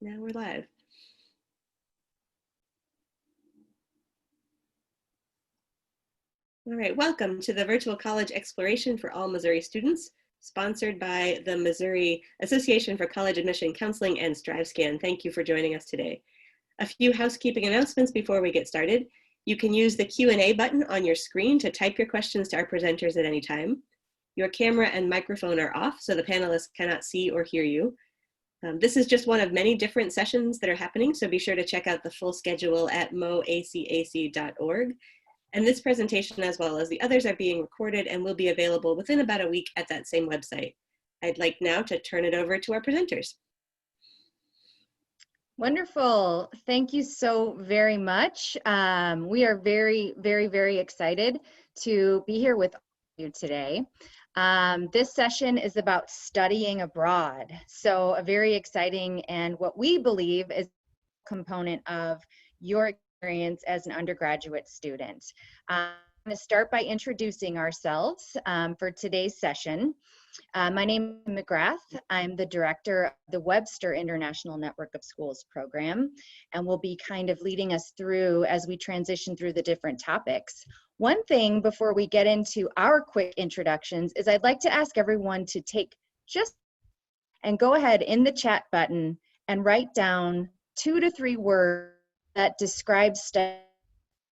Now we're live. All right, welcome to the Virtual College Exploration for all Missouri students, sponsored by the Missouri Association for College Admission Counseling and StriveScan. Thank you for joining us today. A few housekeeping announcements before we get started. You can use the Q&A button on your screen to type your questions to our presenters at any time. Your camera and microphone are off, so the panelists cannot see or hear you. This is just one of many different sessions that are happening, so be sure to check out the full schedule at moacac.org. And this presentation, as well as the others, are being recorded and will be available within about a week at that same website. I'd like now to turn it over to our presenters. Wonderful. Thank you so very much. We are very excited to be here with you today. This session is about studying abroad. So a very exciting and what we believe is a component of your experience as an undergraduate student. I'm going to start by introducing ourselves for today's session. My name is McGrath. I'm the director of the Webster International Network of Schools program, and will be kind of leading us through as we transition through the different topics. One thing before we get into our quick introductions is I'd like to ask everyone to take and go ahead in the chat button and write down 2 to 3 words that describe study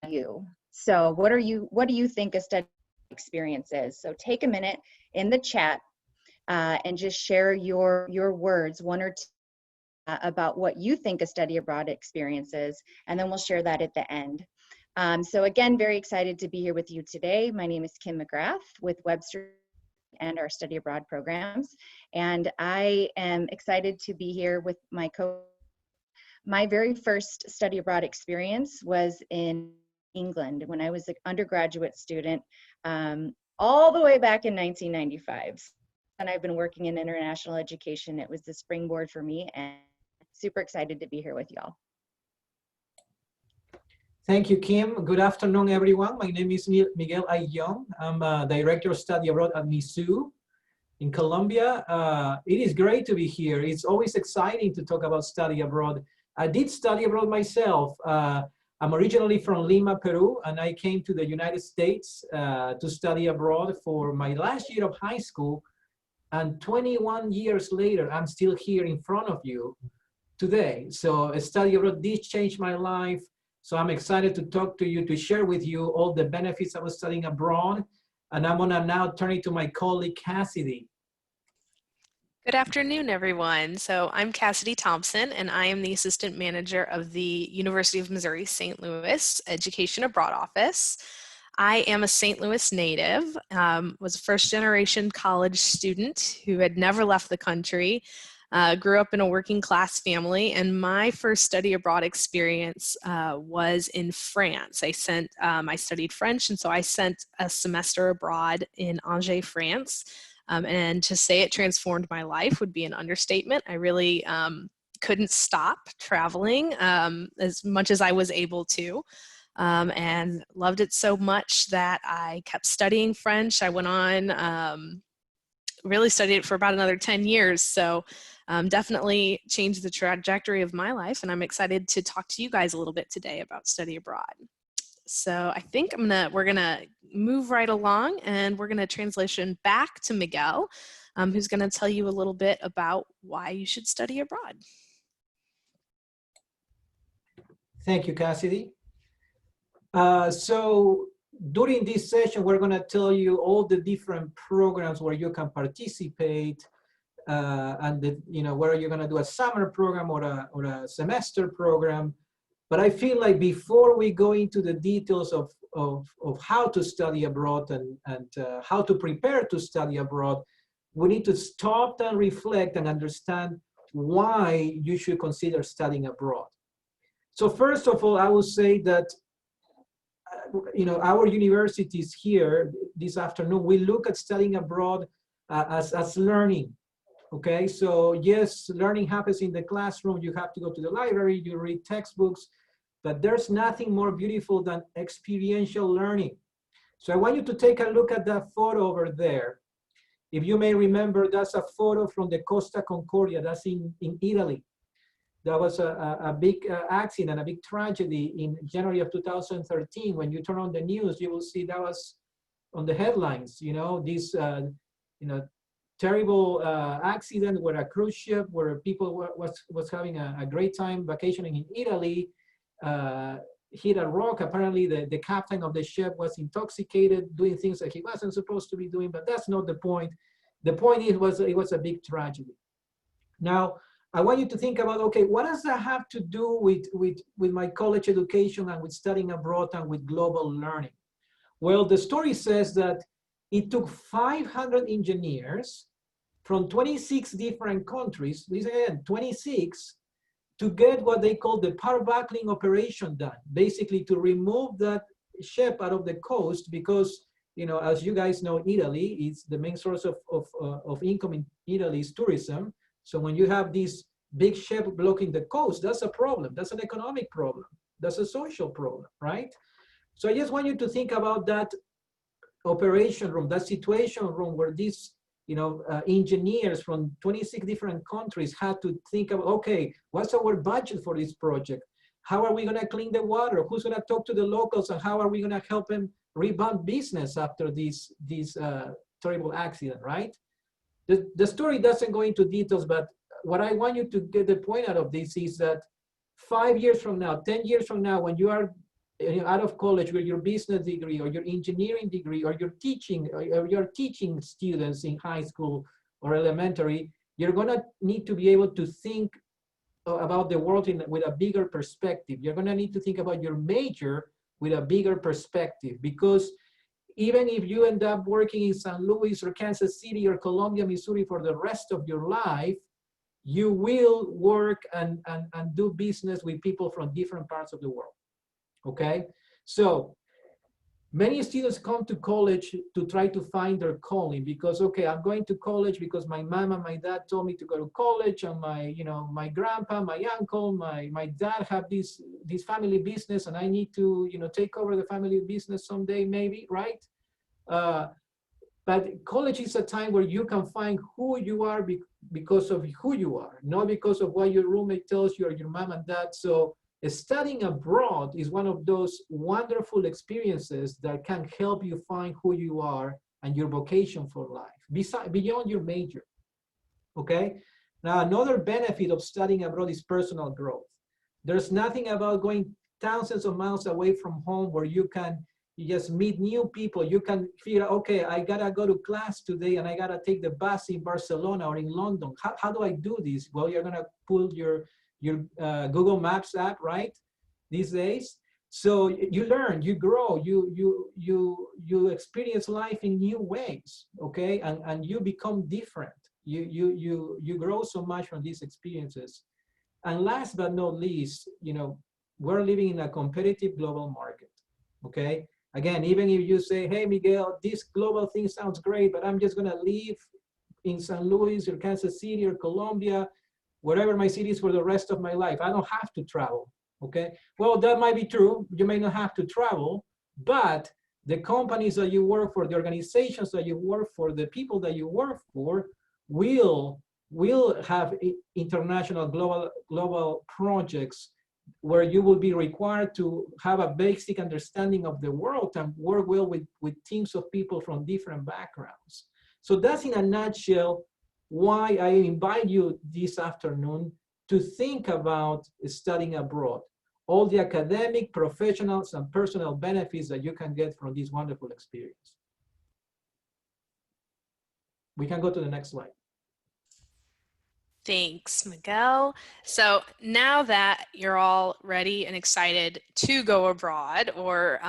to you. So what do you think a study experience is? So take a minute in the chat and just share your words, 1 or 2, about what you think a study abroad experience is, and then we'll share that at the end. So again, very excited to be here with you today. My name is Kim McGrath with Webster and our study abroad programs, and I am excited to be here with my My very first study abroad experience was in England when I was an undergraduate student, all the way back in 1995. And I've been working in international education. It was the springboard for me, and super excited to be here with y'all. Thank you, Kim. Good afternoon, everyone. My name is Miguel Ayllón. I'm a director of study abroad at Mizzou in Colombia. It is great to be here. It's always exciting to talk about study abroad. I did study abroad myself. I'm originally from Lima, Peru, and I came to the United States to study abroad for my last year of high school. And 21 years later, I'm still here in front of you today. So study abroad did change my life. So I'm excited to talk to you, to share with you all the benefits of studying abroad. And I'm gonna now turn it to my colleague, Cassidy. Good afternoon, everyone. So I'm Cassidy Thompson, and I am the Assistant Manager of the University of Missouri St. Louis Education Abroad Office. I am a St. Louis native, was a first-generation college student who had never left the country, grew up in a working class family, and my first study abroad experience was in France. I studied French, and so I sent a semester abroad in Angers, France. And to say it transformed my life would be an understatement. I really couldn't stop traveling as much as I was able to, and loved it so much that I kept studying French. I went on, really studied it for about another 10 years. So definitely changed the trajectory of my life, and I'm excited to talk to you guys a little bit today about study abroad. So I think we're gonna move right along, and we're gonna transition back to Miguel, who's gonna tell you a little bit about why you should study abroad. Thank you, Cassidy. So during this session, we're gonna tell you all the different programs where you can participate, and whether you're gonna do a summer program or a semester program. But I feel like before we go into the details of how to study abroad and how to prepare to study abroad, we need to stop and reflect and understand why you should consider studying abroad. So first of all, I will say that our universities here this afternoon, we look at studying abroad as learning. Okay, so yes, learning happens in the classroom. You have to go to the library, you read textbooks, but there's nothing more beautiful than experiential learning. So I want you to take a look at that photo over there. If you may remember, that's a photo from the Costa Concordia, that's in Italy. There was a big accident, a big tragedy in January of 2013. When you turn on the news, you will see that was on the headlines, this, terrible accident where a cruise ship where people was having a great time vacationing in Italy, hit a rock. Apparently the captain of the ship was intoxicated, doing things that he wasn't supposed to be doing, but that's not the point. The point is, it was a big tragedy. Now, I want you to think about, okay, what does that have to do with my college education and with studying abroad and with global learning? Well, the story says that it took 500 engineers from 26 different countries, listen again, 26, to get what they call the power buckling operation done, basically to remove that ship out of the coast because, as you guys know, Italy is the main source of income in Italy is tourism. So when you have this big ship blocking the coast, that's a problem. That's an economic problem. That's a social problem, right? So I just want you to think about that operation room, that situation room where these engineers from 26 different countries had to think of, okay, what's our budget for this project? How are we going to clean the water? Who's going to talk to the locals? And how are we going to help them rebound business after this terrible accident, right? The story doesn't go into details, but what I want you to get the point out of this is that 5 years from now, 10 years from now, when you are out of college with your business degree or your engineering degree or you're teaching students in high school or elementary, you're going to need to be able to think about the world with a bigger perspective. You're going to need to think about your major with a bigger perspective, because even if you end up working in St. Louis or Kansas City or Columbia, Missouri for the rest of your life, you will work and do business with people from different parts of the world. Okay, so many students come to college to try to find their calling because, okay, I'm going to college because my mom and my dad told me to go to college, and my grandpa, my uncle, my dad have this family business, and I need to take over the family business someday, maybe, right? But college is a time where you can find who you are because of who you are, not because of what your roommate tells you or your mom and dad. So studying abroad is one of those wonderful experiences that can help you find who you are and your vocation for life, beyond your major, okay? Now, another benefit of studying abroad is personal growth. There's nothing about going thousands of miles away from home where you just meet new people. You can figure out, okay, I gotta go to class today and I gotta take the bus in Barcelona or in London. How do I do this? Well, you're gonna pull your Google Maps app, right? These days. So you learn, you grow, you experience life in new ways, okay? And you become different. You grow so much from these experiences. And last but not least, we're living in a competitive global market, okay? Again, even if you say, hey, Miguel, this global thing sounds great, but I'm just gonna live in St. Louis or Kansas City or Columbia, wherever my city is for the rest of my life. I don't have to travel, okay? Well, that might be true. You may not have to travel, but the companies that you work for, the organizations that you work for, the people that you work for will have international global projects where you will be required to have a basic understanding of the world and work well with teams of people from different backgrounds. So that's in a nutshell why I invite you this afternoon to think about studying abroad, all the academic, professionals, and personal benefits that you can get from this wonderful experience. We can go to the next slide. Thanks, Miguel. So now that you're all ready and excited to go abroad or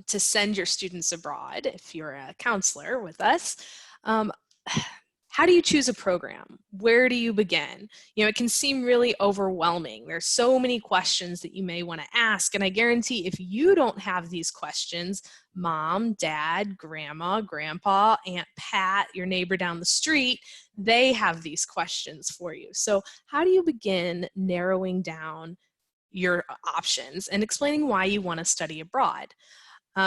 to send your students abroad, if you're a counselor with us, how do you choose a program? Where do you begin? It can seem really overwhelming. There's so many questions that you may want to ask, and I guarantee if you don't have these questions, mom, dad, grandma, grandpa, Aunt Pat, your neighbor down the street, they have these questions for you. So how do you begin narrowing down your options and explaining why you want to study abroad?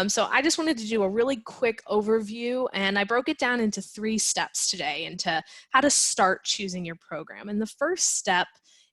So I just wanted to do a really quick overview, and I broke it down into 3 steps today into how to start choosing your program. And the first step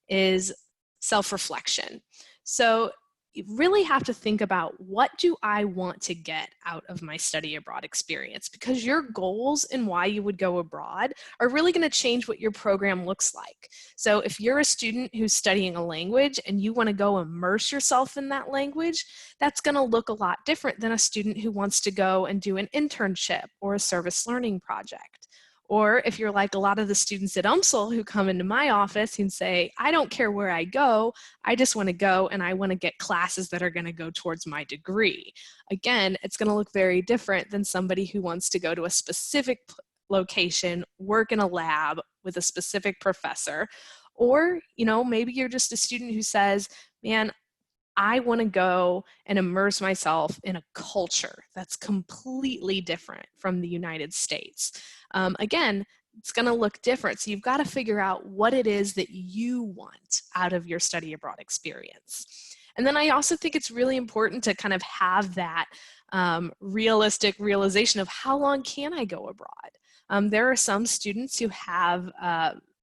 is self-reflection. So you really have to think about, what do I want to get out of my study abroad experience? Because your goals and why you would go abroad are really going to change what your program looks like. So if you're a student who's studying a language and you want to go immerse yourself in that language, that's going to look a lot different than a student who wants to go and do an internship or a service learning project. Or if you're like a lot of the students at UMSL who come into my office and say, I don't care where I go, I just want to go and I want to get classes that are going to go towards my degree. Again, it's going to look very different than somebody who wants to go to a specific location, work in a lab with a specific professor. Or, you know, maybe you're just a student who says, man, I want to go and immerse myself in a culture that's completely different from the United States. Again, it's going to look different. So you've got to figure out what it is that you want out of your study abroad experience. And then I also think it's really important to kind of have that realistic realization of, how long can I go abroad? There are some students who have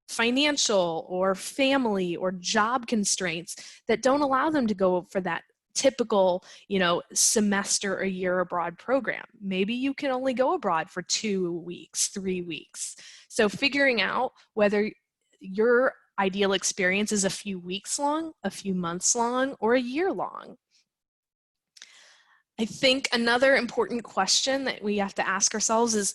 financial or family or job constraints that don't allow them to go for that typical, you know, semester or year abroad program. Maybe you can only go abroad for 2 weeks, 3 weeks. So figuring out whether your ideal experience is a few weeks long, a few months long, or a year long. I think another important question that we have to ask ourselves is,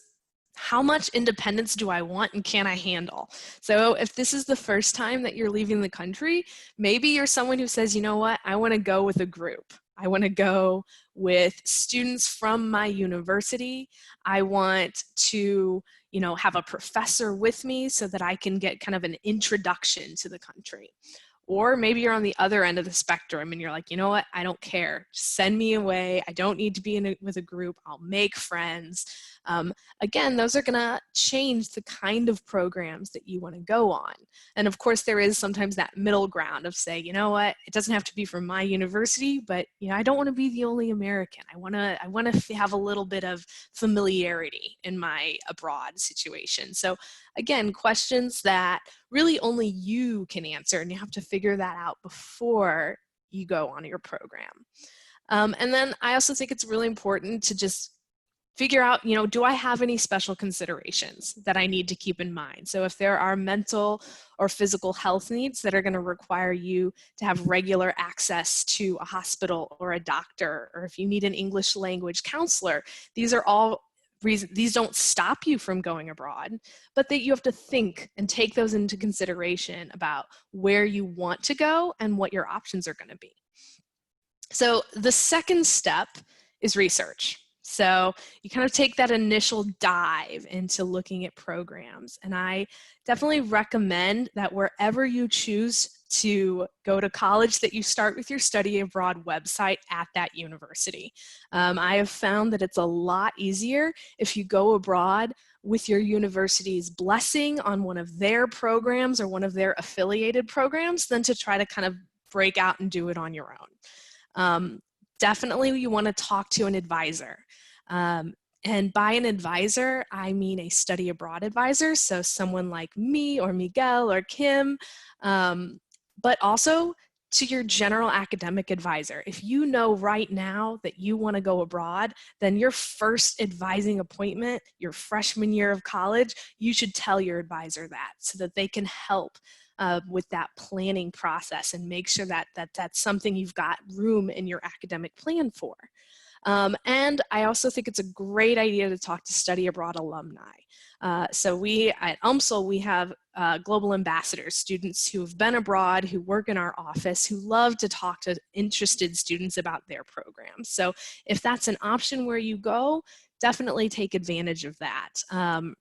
how much independence do I want and can I handle? So if this is the first time that you're leaving the country, maybe you're someone who says, you know what, I want to go with a group. I want to go with students from my university. I want to, you know, have a professor with me so that I can get kind of an introduction to the country. Or maybe you're on the other end of the spectrum and you're like, you know what, I don't care. Just send me away. I don't need to be with a group. I'll make friends. Again, those are going to change the kind of programs that you want to go on. And of course, there is sometimes that middle ground of saying, you know what, it doesn't have to be from my university, but you know, I don't want to be the only American. I want to have a little bit of familiarity in my abroad situation. So again, questions that really only you can answer, and you have to figure that out before you go on your program. And then I also think it's really important to just figure out, you know, do I have any special considerations that I need to keep in mind? So if there are mental or physical health needs that are going to require you to have regular access to a hospital or a doctor, or if you need an English language counselor, these are all reasons. These don't stop you from going abroad, but that you have to think and take those into consideration about where you want to go and what your options are going to be. So the second step is research. So you kind of take that initial dive into looking at programs. And I definitely recommend that wherever you choose to go to college, that you start with your study abroad website at that university. I have found that it's a lot easier if you go abroad with your university's blessing on one of their programs or one of their affiliated programs than to try to kind of break out and do it on your own. Definitely you want to talk to an advisor. And by an advisor, I mean a study abroad advisor, so someone like me or Miguel or Kim, but also to your general academic advisor. If you know right now that you want to go abroad, then your first advising appointment, your freshman year of college, you should tell your advisor that so that they can help with that planning process and make sure that that's something you've got room in your academic plan for. And I also think it's a great idea to talk to study abroad alumni. So we at UMSL, we have global ambassadors, students who have been abroad, who work in our office, who love to talk to interested students about their programs. So if that's an option where you go, definitely take advantage of that.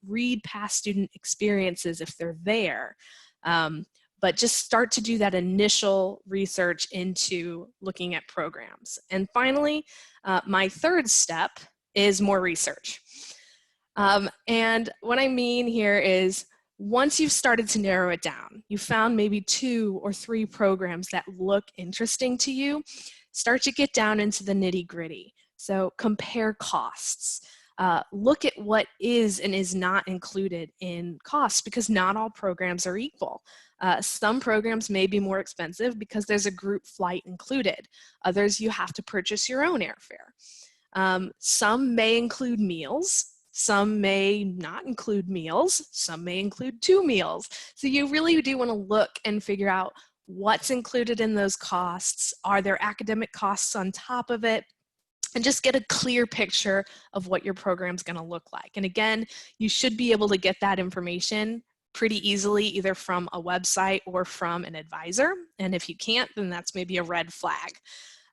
Read past student experiences if they're there. But just start to do that initial research into looking at programs. And finally, my third step is more research. And what I mean here is, once you've started to narrow it down, you found maybe 2 or 3 programs that look interesting to you, start to get down into the nitty-gritty. So compare costs. Look at what is and is not included in costs, because not all programs are equal. Some programs may be more expensive because there's a group flight included. Others, you have to purchase your own airfare. Some may include meals. Some may not include meals. Some may include 2 meals. So you really do want to look and figure out what's included in those costs. Are there academic costs on top of it? And just get a clear picture of what your program's going to look like. And again, you should be able to get that information pretty easily, either from a website or from an advisor. And if you can't, then that's maybe a red flag.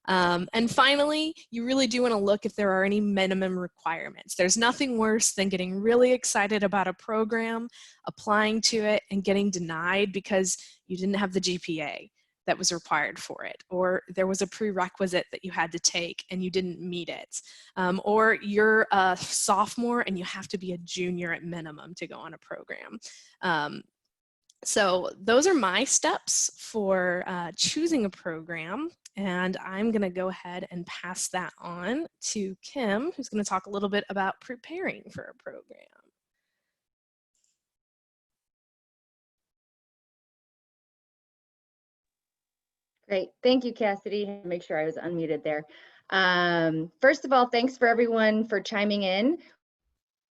And finally, you really do want to look if there are any minimum requirements. There's nothing worse than getting really excited about a program, applying to it, and getting denied because you didn't have the GPA that was required for it, or there was a prerequisite that you had to take and you didn't meet it, or you're a sophomore and you have to be a junior at minimum to go on a program. So those are my steps for choosing a program, and I'm going to go ahead and pass that on to Kim, who's going to talk a little bit about preparing for a program. Great. Thank you, Cassidy. Make sure I was unmuted there. First of all, thanks for everyone for chiming in.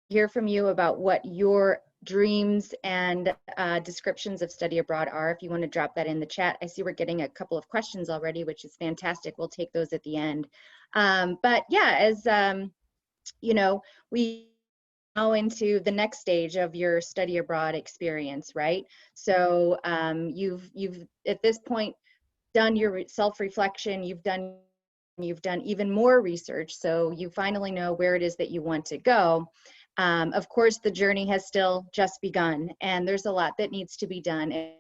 Hear from you about what your dreams and descriptions of study abroad are. If you want to drop that in the chat. I see we're getting a couple of questions already, which is fantastic. We'll take those at the end. But yeah, as you know, we go into the next stage of your study abroad experience, right? So you've at this point done your self-reflection, you've done even more research, so you finally know where it is that you want to go. Of course, the journey has still just begun, and there's a lot that needs to be done in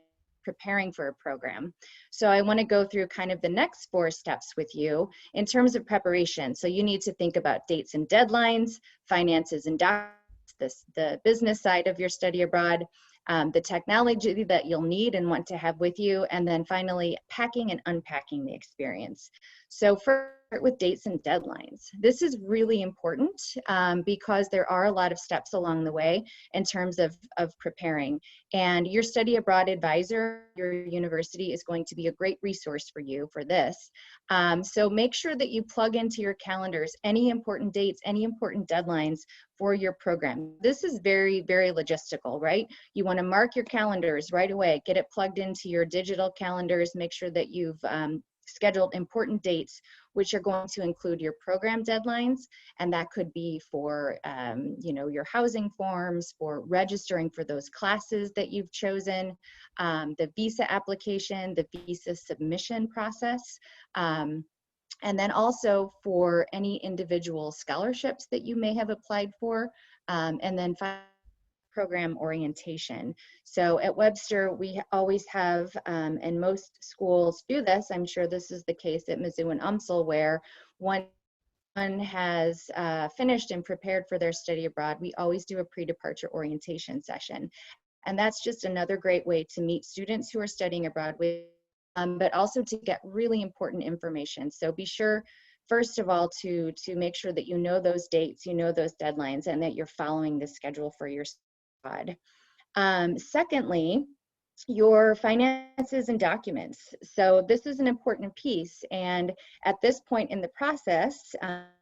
preparing for a program. So I want to go through kind of the next 4 steps with you in terms of preparation. So you need to think about dates and deadlines, finances and documents, the business side of your study abroad, the technology that you'll need and want to have with you, and then finally packing and unpacking the experience. So first, with dates and deadlines. This is really important because there are a lot of steps along the way in terms of preparing. And your study abroad advisor, your university, is going to be a great resource for you for this. So make sure that you plug into your calendars any important dates, any important deadlines for your program. This is very, very logistical, right? You want to mark your calendars right away, get it plugged into your digital calendars, make sure that you've scheduled important dates, which are going to include your program deadlines, and that could be for you know, your housing forms, for registering for those classes that you've chosen, the visa application, the visa submission process, and then also for any individual scholarships that you may have applied for, and then program orientation. So at Webster, we always have, and most schools do this, I'm sure this is the case at Mizzou and UMSL, where one has finished and prepared for their study abroad, we always do a pre-departure orientation session. And that's just another great way to meet students who are studying abroad with, but also to get really important information. So be sure, first of all, to make sure that you know those dates, you know those deadlines, and that you're following the schedule for your abroad. Secondly, your finances and documents. So this is an important piece, and at this point in the process,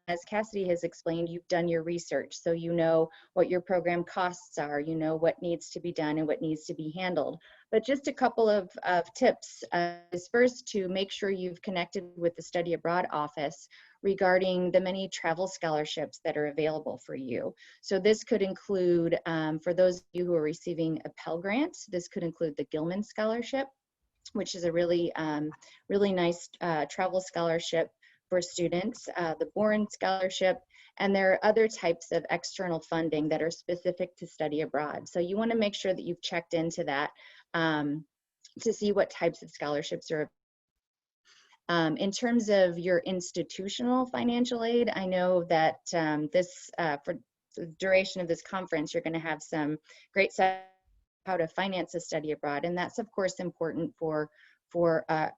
as Cassidy has explained, you've done your research, so you know what your program costs are, you know what needs to be done and what needs to be handled. But just a couple of tips is first to make sure you've connected with the study abroad office regarding the many travel scholarships that are available for you. So this could include, for those of you who are receiving a Pell Grant, this could include the Gilman Scholarship, which is a really, really nice travel scholarship for students, the Boren Scholarship, and there are other types of external funding that are specific to study abroad. So you want to make sure that you've checked into that to see what types of scholarships are. In terms of your institutional financial aid, I know that for the duration of this conference, you're going to have some great steps how to finance a study abroad, and that's of course important for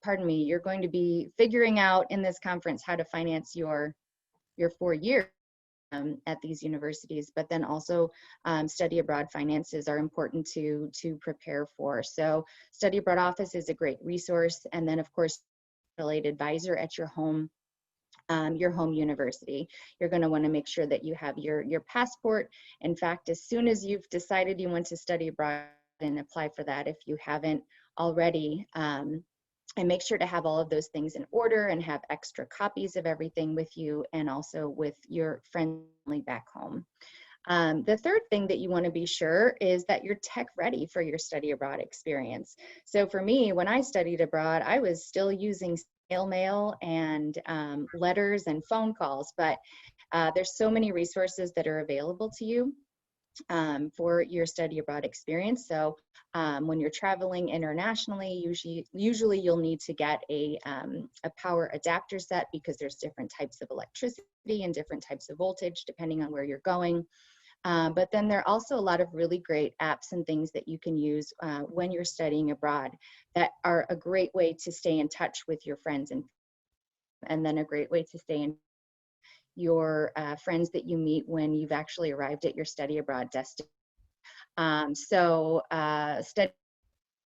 pardon me, you're going to be figuring out in this conference how to finance your 4 years at these universities, but then also study abroad finances are important to prepare for. So study abroad office is a great resource. And then of course, affiliate advisor at your home university. You're going to want to make sure that you have your passport. In fact, as soon as you've decided you want to study abroad, and apply for that if you haven't already, and make sure to have all of those things in order and have extra copies of everything with you and also with your friendly back home. The third thing that you want to be sure is that you're tech ready for your study abroad experience. So for me, when I studied abroad, I was still using snail mail and letters and phone calls, but there's so many resources that are available to you for your study abroad experience. So when you're traveling internationally, usually you'll need to get a power adapter set because there's different types of electricity and different types of voltage depending on where you're going. But then there are also a lot of really great apps and things that you can use when you're studying abroad that are a great way to stay in touch with your friends and then a great way to stay in your friends that you meet when you've actually arrived at your study abroad destination. Study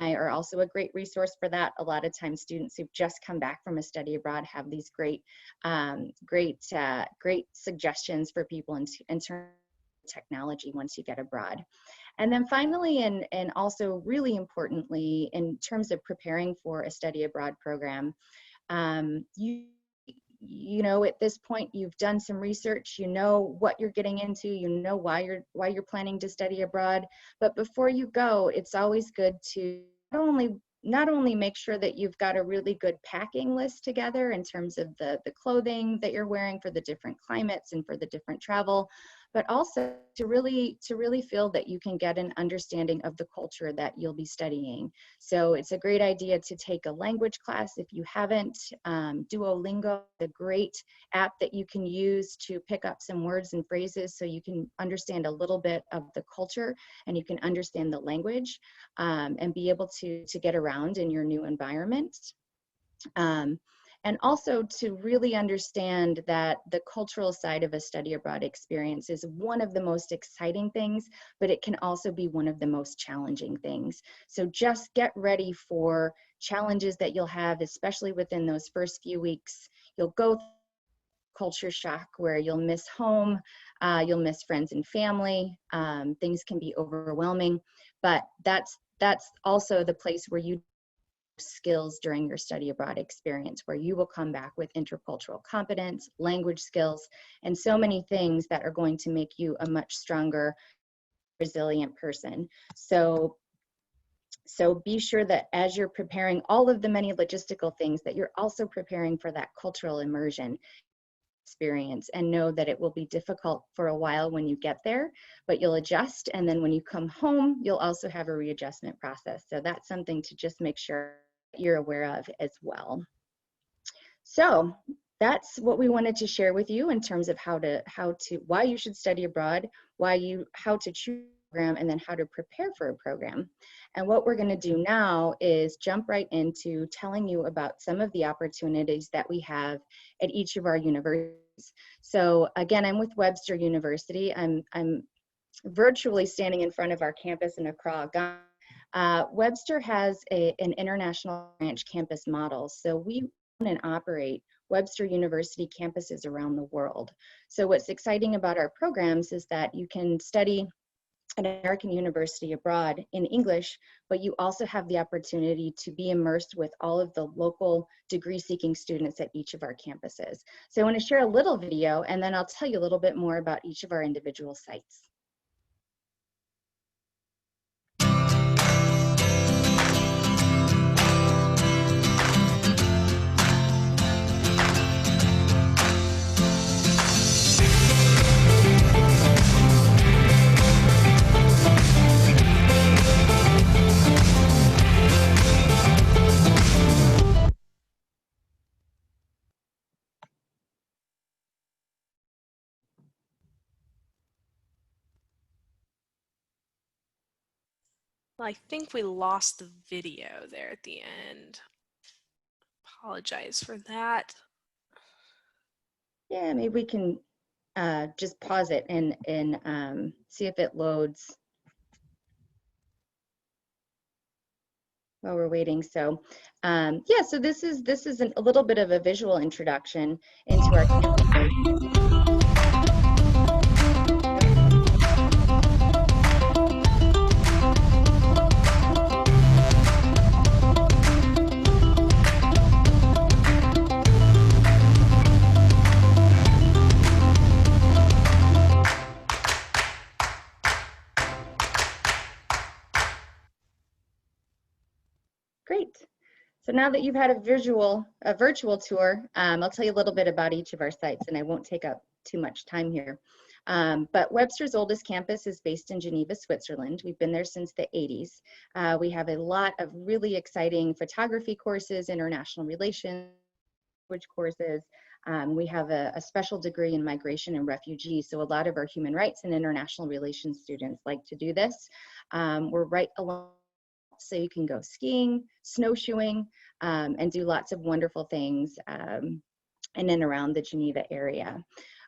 are also a great resource for that. A lot of times students who've just come back from a study abroad have these great suggestions for people in terms of technology once you get abroad. And then finally, and also really importantly, in terms of preparing for a study abroad program, you know, at this point, you've done some research, you know what you're getting into, you know why you're planning to study abroad. But before you go, it's always good to not only make sure that you've got a really good packing list together in terms of the clothing that you're wearing for the different climates and for the different travel, but also to really feel that you can get an understanding of the culture that you'll be studying. So it's a great idea to take a language class if you haven't. Duolingo, a great app that you can use to pick up some words and phrases so you can understand a little bit of the culture and you can understand the language and be able to get around in your new environment. And also to really understand that the cultural side of a study abroad experience is one of the most exciting things, but it can also be one of the most challenging things. So just get ready for challenges that you'll have, especially within those first few weeks. You'll go through culture shock where you'll miss home, you'll miss friends and family. Things can be overwhelming, but that's also the place where you skills during your study abroad experience, where you will come back with intercultural competence, language skills, and so many things that are going to make you a much stronger, resilient person. So be sure that as you're preparing all of the many logistical things, that you're also preparing for that cultural immersion experience, and know that it will be difficult for a while when you get there, but you'll adjust, and then when you come home, you'll also have a readjustment process. So that's something to just make sure you're aware of as well. So that's what we wanted to share with you in terms of why you should study abroad, how to choose a program, and then how to prepare for a program. And what we're going to do now is jump right into telling you about some of the opportunities that we have at each of our universities. So again, I'm with Webster University. I'm virtually standing in front of our campus in Accra, Ghana. Webster has an international branch campus model. So we own and operate Webster University campuses around the world. So what's exciting about our programs is that you can study at an American university abroad in English, but you also have the opportunity to be immersed with all of the local degree-seeking students at each of our campuses. So I want to share a little video, and then I'll tell you a little bit more about each of our individual sites. Well, I think we lost the video there at the end. Apologize for that. Yeah, maybe we can just pause it and see if it loads while we're waiting. So yeah, so this is a little bit of a visual introduction into our campus. Great. So now that you've had a virtual tour, I'll tell you a little bit about each of our sites, and I won't take up too much time here. But Webster's oldest campus is based in Geneva, Switzerland. We've been there since the 80s. We have a lot of really exciting photography courses, international relations, language courses. We have a special degree in migration and refugee, so a lot of our human rights and international relations students like to do this. We're right along, so you can go skiing, snowshoeing, and do lots of wonderful things in and around the Geneva area.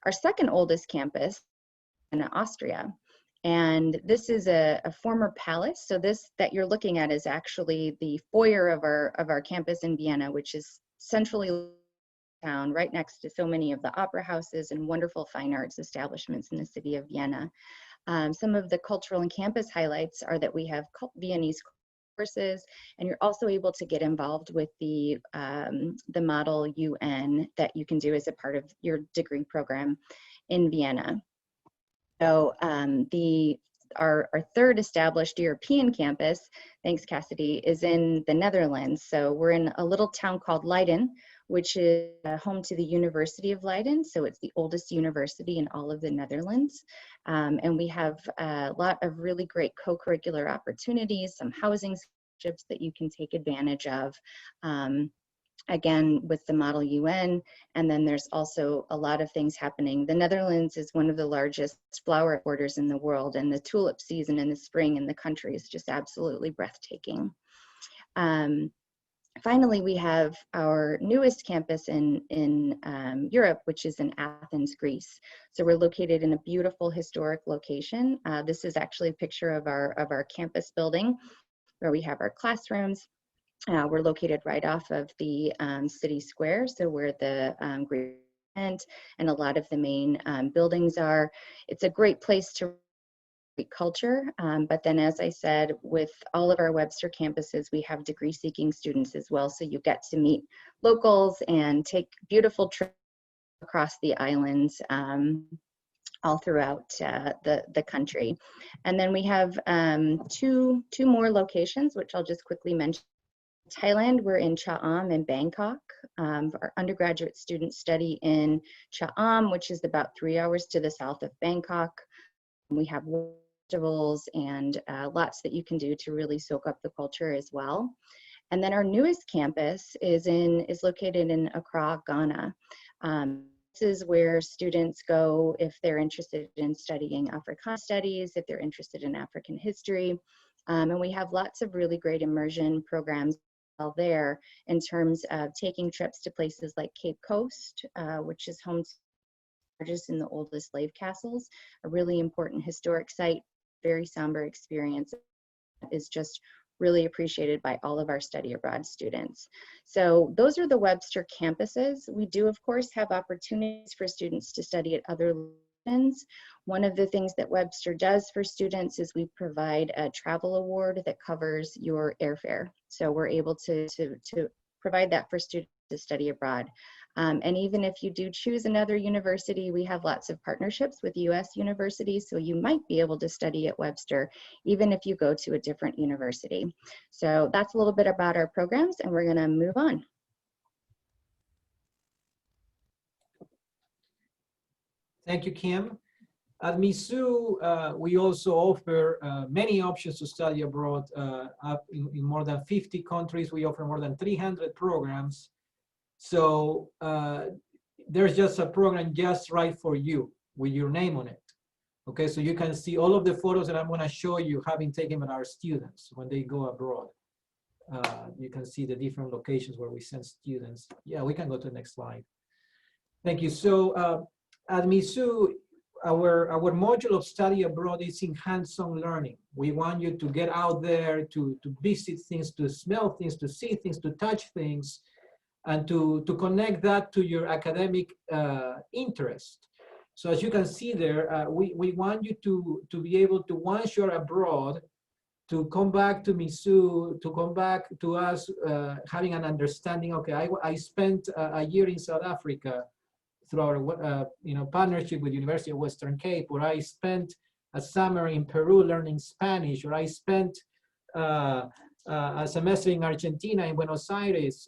Our second oldest campus in Austria, and this is a former palace. So this that you're looking at is actually the foyer of our campus in Vienna, which is centrally town, right next to so many of the opera houses and wonderful fine arts establishments in the city of Vienna. Some of the cultural and campus highlights are that we have Viennese courses, and you're also able to get involved with the Model UN that you can do as a part of your degree program in Vienna. So our third established European campus, thanks Cassidy, is in the Netherlands. So we're in a little town called Leiden, which is home to the University of Leiden. So it's the oldest university in all of the Netherlands. And we have a lot of really great co-curricular opportunities, some housing scholarships that you can take advantage of. Again, with the Model UN, and then there's also a lot of things happening. The Netherlands is one of the largest flower exporters in the world, and the tulip season in the spring in the country is just absolutely breathtaking. Finally, we have our newest campus in Europe, which is in Athens, Greece. So we're located in a beautiful historic location. This is actually a picture of our campus building, where we have our classrooms. We're located right off of the city square, so where the Greek and a lot of the main buildings are. It's a great place to culture, but then, as I said, with all of our Webster campuses, we have degree-seeking students as well, so you get to meet locals and take beautiful trips across the islands all throughout the country. And then we have two more locations, which I'll just quickly mention. Thailand, we're in Cha Am and Bangkok. Our undergraduate students study in Cha Am, which is about 3 hours to the south of Bangkok. We have festivals and lots that you can do to really soak up the culture as well. And then our newest campus is located in Accra, Ghana. This is where students go if they're interested in studying Africana studies, if they're interested in African history. And we have lots of really great immersion programs there in terms of taking trips to places like Cape Coast, which is home to the largest and the oldest slave castles, a really important historic site, very somber experience, is just really appreciated by all of our study abroad students. So those are the Webster campuses. We do, of course, have opportunities for students to study at other locations. One of the things that Webster does for students is we provide a travel award that covers your airfare. So we're able to provide that for students to study abroad. And even if you do choose another university, we have lots of partnerships with US universities, so you might be able to study at Webster even if you go to a different university. So that's a little bit about our programs, and we're going to move on. Thank you, Kim. At Mizzou, we also offer many options to study abroad. Up in more than 50 countries, we offer more than 300 programs. So there's just a program just right for you with your name on it. Okay, so you can see all of the photos that I'm going to show you having taken with our students when they go abroad. You can see the different locations where we send students. Yeah, we can go to the next slide. Thank you. So at Mizzou, our module of study abroad is in hands-on learning. We want you to get out there, to visit things, to smell things, to see things, to touch things, and to connect that to your academic interest. So as you can see there, we want you to be able to, once you're abroad, to come back to Mizzou, to come back to us having an understanding, okay, I spent a year in South Africa through our partnership with University of Western Cape, or I spent a summer in Peru learning Spanish, or I spent a semester in Argentina, in Buenos Aires,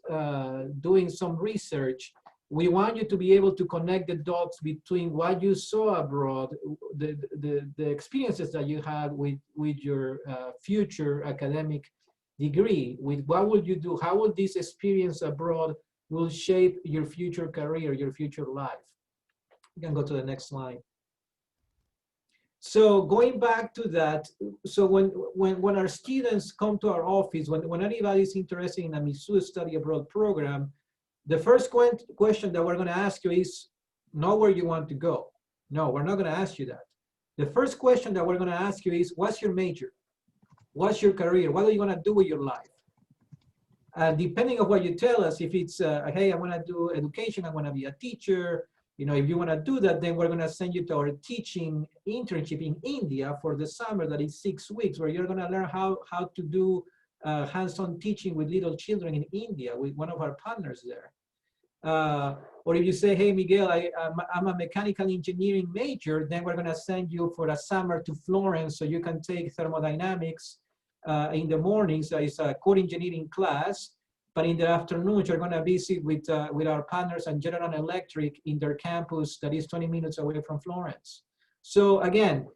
doing some research. We want you to be able to connect the dots between what you saw abroad, the experiences that you had with your future academic degree, with what would you do, how would this experience abroad will shape your future career, your future life. You can go to the next slide. So going back to that, so when our students come to our office, when anybody is interested in a Mizzou study abroad program, the first question that we're going to ask you is, know where you want to go. No, we're not going to ask you that. The first question that we're going to ask you is, what's your major? What's your career? What are you going to do with your life? Depending on what you tell us, if it's, hey, I want to do education, I want to be a teacher, if you want to do that, then we're going to send you to our teaching internship in India for the summer. That is 6 weeks, where you're going to learn how to do hands-on teaching with little children in India with one of our partners there. Or if you say, hey, Miguel, I'm a mechanical engineering major, then we're going to send you for a summer to Florence so you can take thermodynamics in the mornings. It's a core engineering class, but in the afternoons, you're going to visit with our partners and General Electric in their campus that is 20 minutes away from Florence. So again,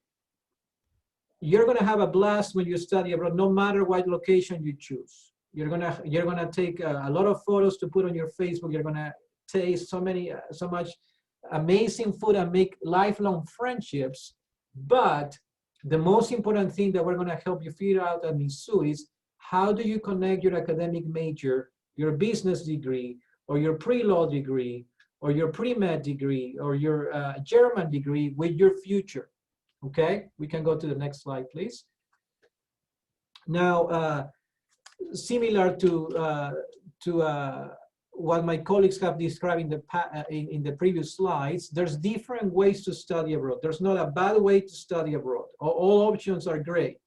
you're going to have a blast when you study abroad, no matter what location you choose. You're gonna take a lot of photos to put on your Facebook. You're gonna taste so much amazing food and make lifelong friendships. But the most important thing that we're gonna help you figure out at Mizzou is, how do you connect your academic major, your business degree, or your pre-law degree, or your pre-med degree, or your German degree with your future? Okay, we can go to the next slide, please. Now, similar to what my colleagues have described in the previous slides, there's different ways to study abroad. There's not a bad way to study abroad. All options are great.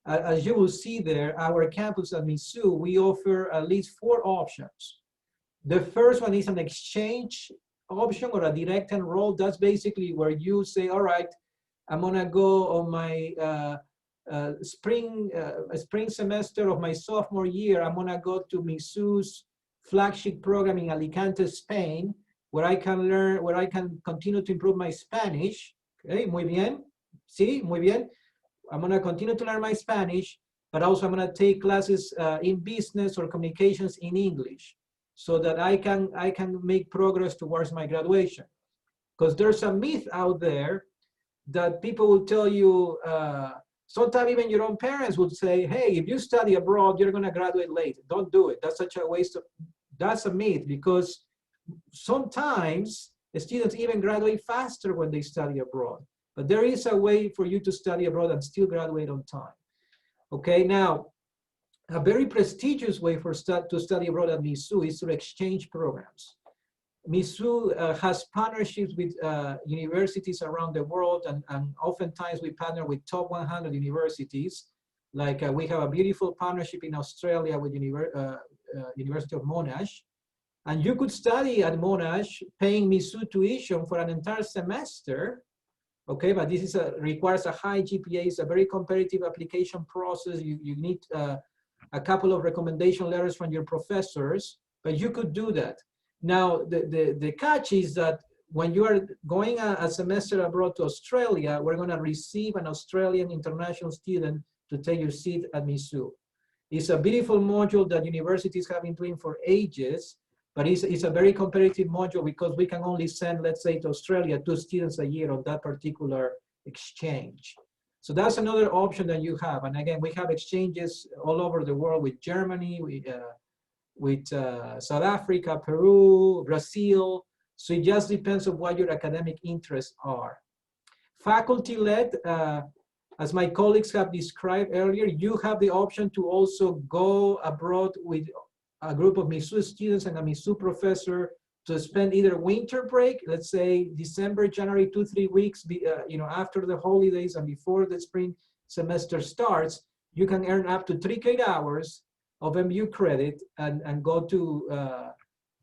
As you will see there, our campus at Mizzou, we offer at least 4 options. The first one is an exchange option or a direct enroll. That's basically where you say, all right, I'm gonna go on my spring semester of my sophomore year. I'm gonna go to Mizzou's flagship program in Alicante, Spain, where I can learn, where I can continue to improve my Spanish. Okay, muy bien. Sí, muy bien. I'm gonna continue to learn my Spanish, but also I'm gonna take classes in business or communications in English, so that I can make progress towards my graduation. Because there's a myth out there that people will tell you, sometimes even your own parents would say, hey, if you study abroad, you're gonna graduate late. Don't do it. That's such a waste of, that's a myth, because sometimes the students even graduate faster when they study abroad. But there is a way for you to study abroad and still graduate on time. Okay, now, a very prestigious way to study abroad at Mizzou is through exchange programs. Mizzou has partnerships with universities around the world, and oftentimes we partner with top 100 universities. Like we have a beautiful partnership in Australia with University of Monash. And you could study at Monash paying Mizzou tuition for an entire semester. Okay, but this is requires a high GPA. It's a very competitive application process. You need a couple of recommendation letters from your professors, but you could do that. Now, the catch is that when you are going a semester abroad to Australia, we're going to receive an Australian international student to take your seat at Mizzou. It's a beautiful module that universities have been doing for ages, but it's a very competitive module because we can only send, let's say, to Australia 2 students a year on that particular exchange. So that's another option that you have. And again, we have exchanges all over the world with Germany, with South Africa, Peru, Brazil. So it just depends on what your academic interests are. Faculty-led, as my colleagues have described earlier, you have the option to also go abroad with a group of Mizzou students and a Mizzou professor to spend either winter break, let's say December, January, 2-3 weeks, after the holidays and before the spring semester starts. You can earn up to 3 credit hours of MU credit and go to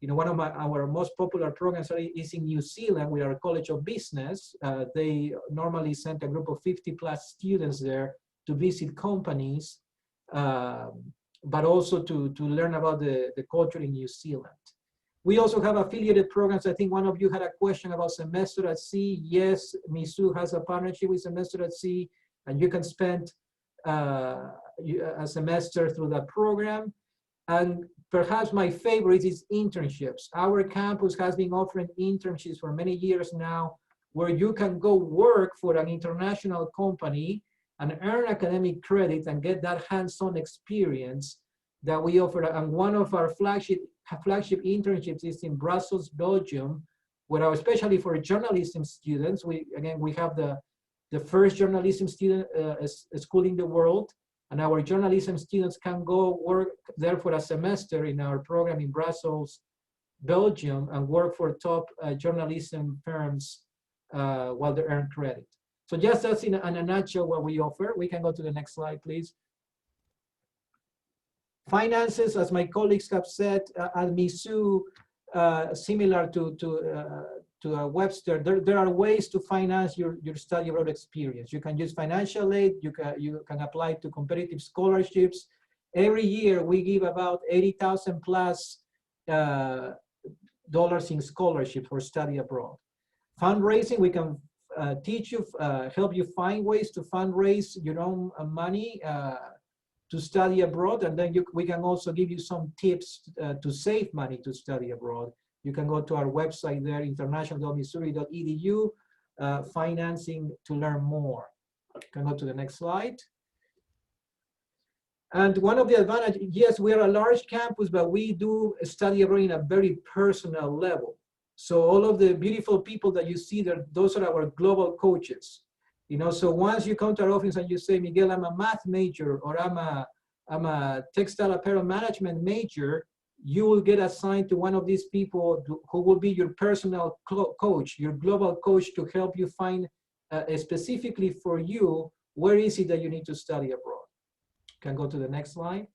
one of our most popular programs is in New Zealand with our College of Business. They normally send a group of 50+ students there to visit companies, but also to learn about the culture in New Zealand. We also have affiliated programs. I think one of you had a question about Semester at Sea. Yes, Mizzou has a partnership with Semester at Sea, and you can spend a semester through that program. And perhaps my favorite is internships. Our campus has been offering internships for many years now, where you can go work for an international company and earn academic credit and get that hands-on experience that we offer. And one of our flagship internships is in Brussels, Belgium, where especially for journalism students, we have the first journalism student school in the world. And our journalism students can go work there for a semester in our program in Brussels, Belgium, and work for top journalism firms while they earn credit. So just that's in a nutshell what we offer. We can go to the next slide, please. Finances, as my colleagues have said, at Mizzou, similar to Webster, there are ways to finance your study abroad experience. You can use financial aid, you can apply to competitive scholarships. Every year we give about $80,000+ dollars in scholarship for study abroad. Fundraising, we can teach you, help you find ways to fundraise your own money to study abroad, and then we can also give you some tips to save money to study abroad. You can go to our website there, international.missouri.edu, financing to learn more. You can go to the next slide. And one of the advantages, yes, we are a large campus, but we do study abroad in a very personal level. So all of the beautiful people that you see there, those are our global coaches. So once you come to our office and you say, Miguel, I'm a math major, or I'm a textile apparel management major, you will get assigned to one of these people who will be your personal coach, your global coach, to help you find specifically for you, where is it that you need to study abroad. Can go to the next slide.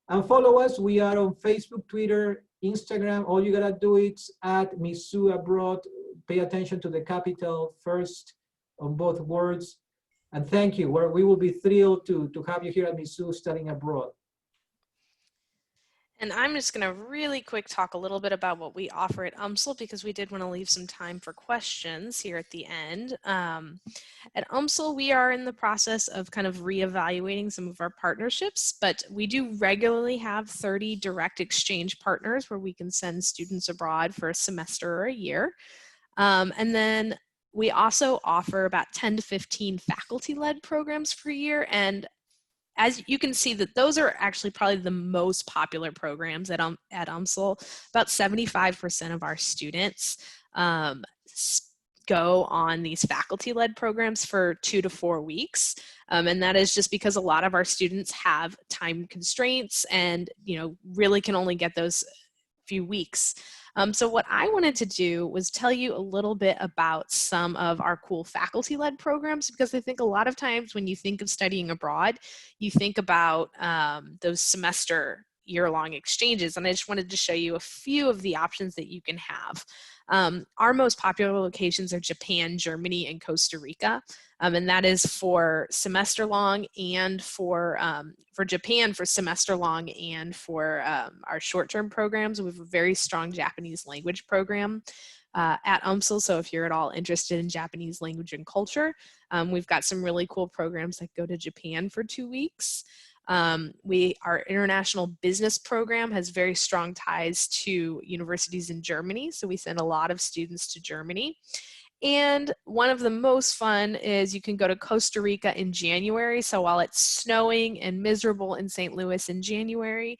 And follow us. We are on Facebook, Twitter, Instagram. All you gotta do is at Mizzou Abroad. Pay attention to the capital first on both words. And thank you. We will be thrilled to have you here at Mizzou studying abroad. And I'm just going to really quick talk a little bit about what we offer at UMSL, because we did want to leave some time for questions here at the end. At UMSL, we are in the process of kind of reevaluating some of our partnerships, but we do regularly have 30 direct exchange partners where we can send students abroad for a semester or a year. And then we also offer about 10 to 15 faculty-led programs per year. And as you can see, that those are actually probably the most popular programs at UMSL. About 75% of our students go on these faculty-led programs for 2 to 4 weeks. And that is just because a lot of our students have time constraints and really can only get those few weeks. So what I wanted to do was tell you a little bit about some of our cool faculty-led programs, because I think a lot of times when you think of studying abroad, you think about those semester year-long exchanges, and I just wanted to show you a few of the options that you can have. Our most popular locations are Japan, Germany, and Costa Rica, and that is for semester long, and for Japan for semester long, and for our short-term programs. We have a very strong Japanese language program at UMSL, so if you're at all interested in Japanese language and culture, we've got some really cool programs that go to Japan for 2 weeks. Our international business program has very strong ties to universities in Germany, so we send a lot of students to Germany. And one of the most fun is you can go to Costa Rica in January. So while it's snowing and miserable in St. Louis in January,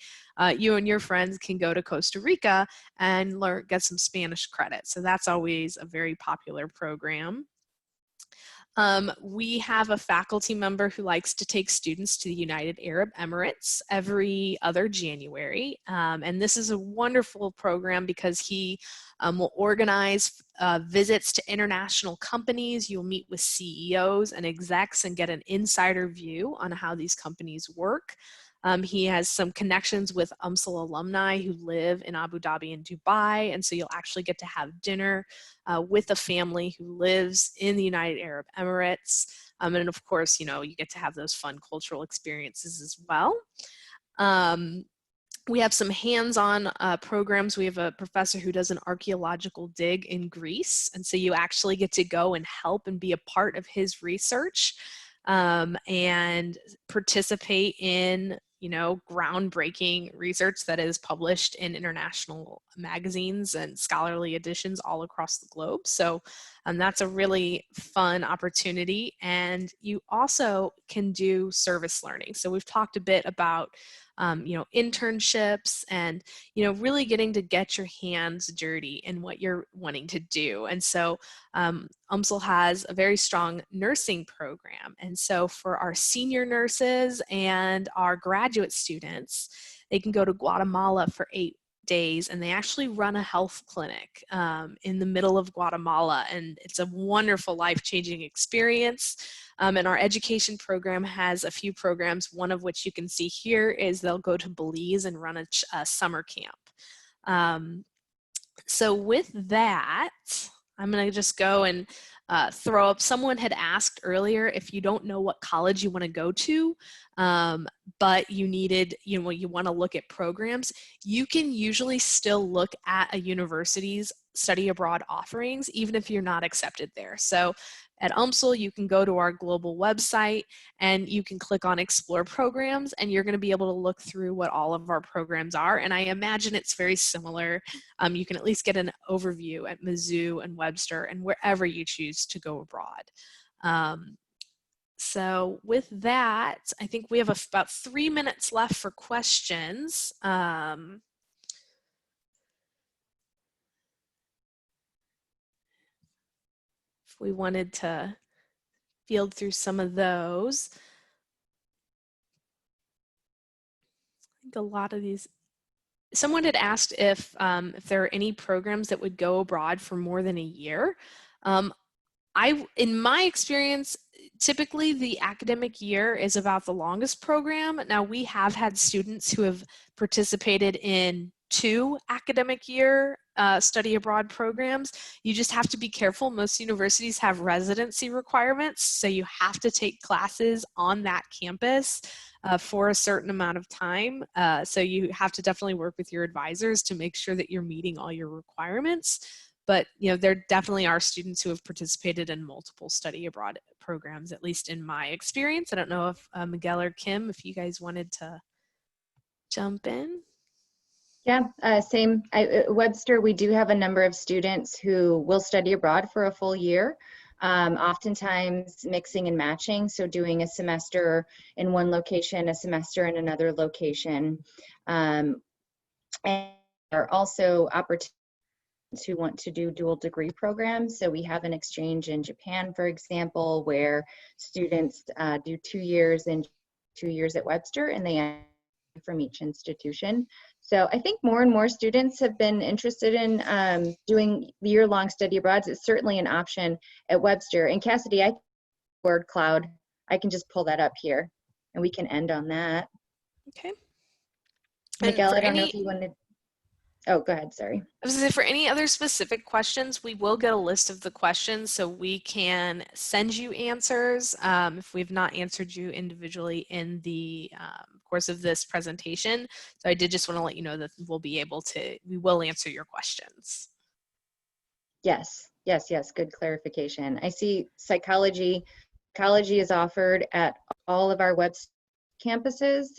you and your friends can go to Costa Rica and get some Spanish credit. So that's always a very popular program. We have a faculty member who likes to take students to the United Arab Emirates every other January. And this is a wonderful program because he will organize visits to international companies. You'll meet with CEOs and execs and get an insider view on how these companies work. He has some connections with UMSL alumni who live in Abu Dhabi and Dubai, and so you'll actually get to have dinner with a family who lives in the United Arab Emirates. And of course, you know, you get to have those fun cultural experiences as well. We have some hands-on programs. We have a professor who does an archaeological dig in Greece, and so you actually get to go and help and be a part of his research and participate in, you know, groundbreaking research that is published in international magazines and scholarly editions all across the globe. So that's a really fun opportunity. And you also can do service learning. So we've talked a bit about you know, internships and, you know, really getting to get your hands dirty in what you're wanting to do. And so UMSL has a very strong nursing program. And so for our senior nurses and our graduate students, they can go to Guatemala for 8 days, and they actually run a health clinic in the middle of Guatemala, and it's a wonderful life-changing experience. And our education program has a few programs, one of which you can see here is they'll go to Belize and run a summer camp. So with that, I'm going to just go and throw up. Someone had asked earlier if you don't know what college you want to go to, but you needed, you know, you want to look at programs, you can usually still look at a university's study abroad offerings, even if you're not accepted there. So at UMSL, you can go to our global website and you can click on Explore Programs, and you're going to be able to look through what all of our programs are. And I imagine it's very similar. You can at least get an overview at Mizzou and Webster and wherever you choose to go abroad. So with that, I think we have about 3 minutes left for questions. If we wanted to field through some of those. I think a lot of these, someone had asked if there are any programs that would go abroad for more than a year. In my experience, typically the academic year is about the longest program. Now we have had students who have participated in 2 academic year study abroad programs. You just have to be careful. Most universities have residency requirements, so you have to take classes on that campus for a certain amount of time. So you have to definitely work with your advisors to make sure that you're meeting all your requirements. But you know, there definitely are students who have participated in multiple study abroad programs, at least in my experience. I don't know if Miguel or Kim, if you guys wanted to jump in. Yeah, same. Webster, we do have a number of students who will study abroad for a full year, oftentimes mixing and matching, so doing a semester in one location, a semester in another location. And there are also opportunities who want to do dual degree programs. So we have an exchange in Japan, for example, where students do 2 years and 2 years at Webster, and they from each institution. So I think more and more students have been interested in doing year-long study abroads. It's certainly an option at Webster. And Cassidy, I word cloud, I can just pull that up here and we can end on that. Okay. Miguel, I don't know if you wanted, oh, go ahead, sorry. I was going to say, for any other specific questions, we will get a list of the questions so we can send you answers if we've not answered you individually in the course of this presentation. So I did just want to let you know that we will answer your questions. Yes, yes, yes, good clarification. I see psychology is offered at all of our web campuses.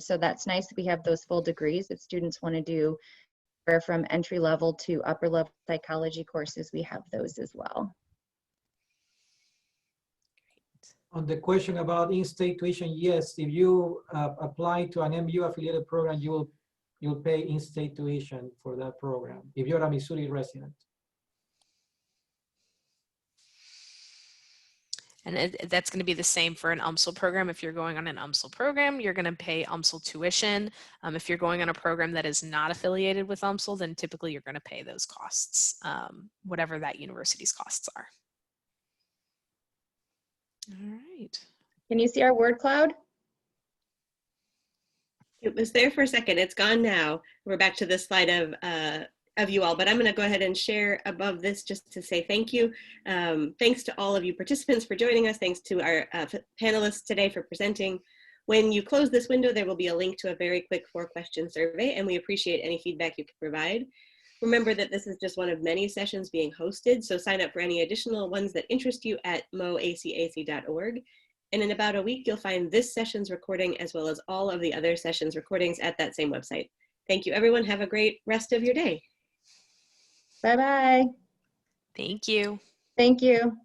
So that's nice that we have those full degrees. If students want to do from entry level to upper level psychology courses, we have those as well. On the question about in-state tuition, yes, if you apply to an MU affiliated program, you'll pay in-state tuition for that program if you're a Missouri resident. And that's going to be the same for an UMSL program. If you're going on an UMSL program, you're going to pay UMSL tuition. If you're going on a program that is not affiliated with UMSL, then typically you're going to pay those costs, whatever that university's costs are. All right. Can you see our word cloud? It was there for a second. It's gone now. We're back to this slide of you all, but I'm going to go ahead and share above this just to say thank you. Thanks to all of you participants for joining us. Thanks to our panelists today for presenting. When you close this window, there will be a link to a very quick 4-question survey, and we appreciate any feedback you can provide. Remember that this is just one of many sessions being hosted, so sign up for any additional ones that interest you at moacac.org. And in about a week, you'll find this session's recording as well as all of the other sessions recordings at that same website. Thank you, everyone. Have a great rest of your day. Bye-bye. Thank you. Thank you.